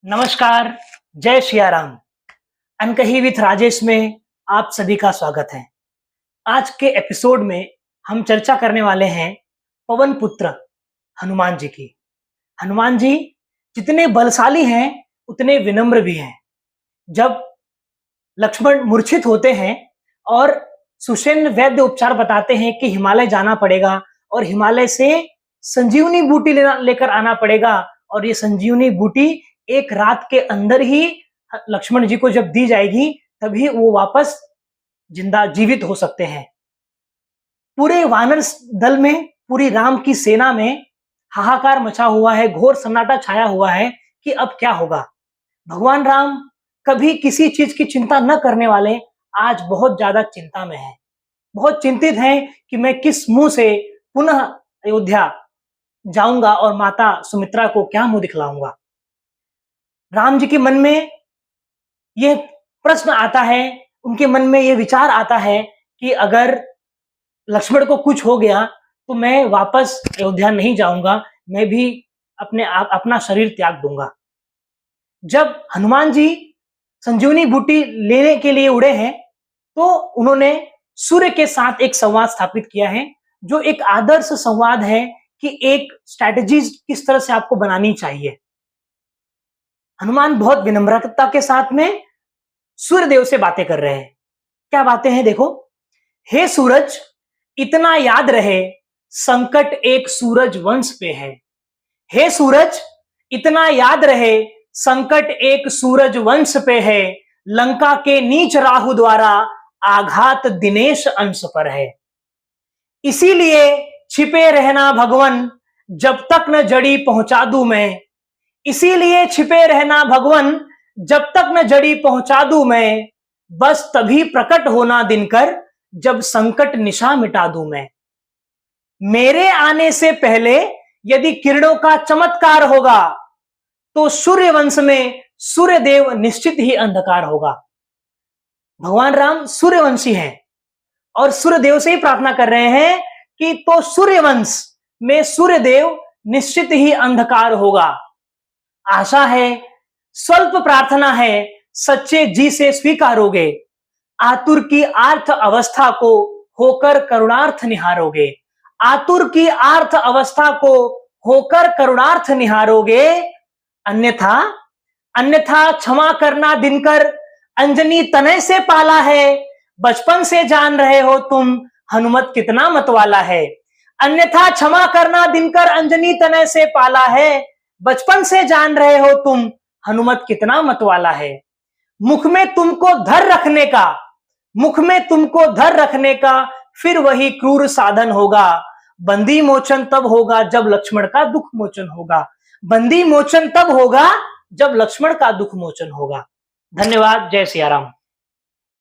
नमस्कार, जय सिया राम। अनकही विथ राजेश में आप सभी का स्वागत है। आज के एपिसोड में हम चर्चा करने वाले हैं पवन पुत्र हनुमान जी की। हनुमान जी जितने बलशाली हैं उतने विनम्र भी हैं। जब लक्ष्मण मूर्छित होते हैं और सुषेण वैद्य उपचार बताते हैं कि हिमालय जाना पड़ेगा और हिमालय से संजीवनी बूटी लेकर आना पड़ेगा, और ये संजीवनी बूटी एक रात के अंदर ही लक्ष्मण जी को जब दी जाएगी तभी वो वापस जीवित हो सकते हैं। पूरे वानर दल में, पूरी राम की सेना में हाहाकार मचा हुआ है, घोर सन्नाटा छाया हुआ है कि अब क्या होगा। भगवान राम कभी किसी चीज की चिंता न करने वाले आज बहुत ज्यादा चिंता में हैं, बहुत चिंतित हैं कि मैं किस मुंह से पुनः अयोध्या जाऊंगा और माता सुमित्रा को क्या मुंह दिखलाऊंगा। राम जी के मन में यह प्रश्न आता है, उनके मन में यह विचार आता है कि अगर लक्ष्मण को कुछ हो गया तो मैं वापस अयोध्या नहीं जाऊंगा, मैं भी अपना शरीर त्याग दूंगा। जब हनुमान जी संजीवनी बूटी लेने के लिए उड़े हैं तो उन्होंने सूर्य के साथ एक संवाद स्थापित किया है, जो एक आदर्श संवाद है कि एक स्ट्रैटेजी किस तरह से आपको बनानी चाहिए। हनुमान बहुत विनम्रता के साथ में सूर्य देव से बातें कर रहे हैं। क्या बातें हैं देखो। हे सूरज, इतना याद रहे संकट एक सूरज वंश पे है। हे सूरज, इतना याद रहे संकट एक सूरज वंश पे है। लंका के नीच राहु द्वारा आघात दिनेश अंश पर है। इसीलिए छिपे रहना भगवन, जब तक न जड़ी पहुंचा दूं मैं। इसीलिए छिपे रहना भगवन, जब तक न जड़ी पहुंचा दूं मैं। बस तभी प्रकट होना दिनकर, जब संकट निशा मिटा दूं मैं। मेरे आने से पहले यदि किरणों का चमत्कार होगा तो सूर्य वंश में सूर्य देव निश्चित ही अंधकार होगा। भगवान राम सूर्यवंशी हैं और सूर्य देव से ही प्रार्थना कर रहे हैं कि तो सूर्यवंश में सूर्य देव निश्चित ही अंधकार होगा। आशा है, स्वल्प प्रार्थना है, सच्चे जी से स्वीकारोगे। आतुर की आर्थ अवस्था को होकर करुणार्थ निहारोगे। आतुर की आर्थ अवस्था को होकर करुणार्थ निहारोगे। अन्यथा क्षमा करना दिनकर, अंजनी तनय से पाला है। बचपन से जान रहे हो तुम, हनुमत कितना मतवाला है। अन्यथा क्षमा करना दिनकर, अंजनी तनय से पाला है। बचपन से जान रहे हो तुम, हनुमत कितना मतवाला है। मुख में तुमको धर रखने का फिर वही क्रूर साधन होगा। बंदी मोचन तब होगा जब लक्ष्मण का दुख मोचन होगा। बंदी मोचन तब होगा जब लक्ष्मण का दुख मोचन होगा। धन्यवाद। जय सिया राम।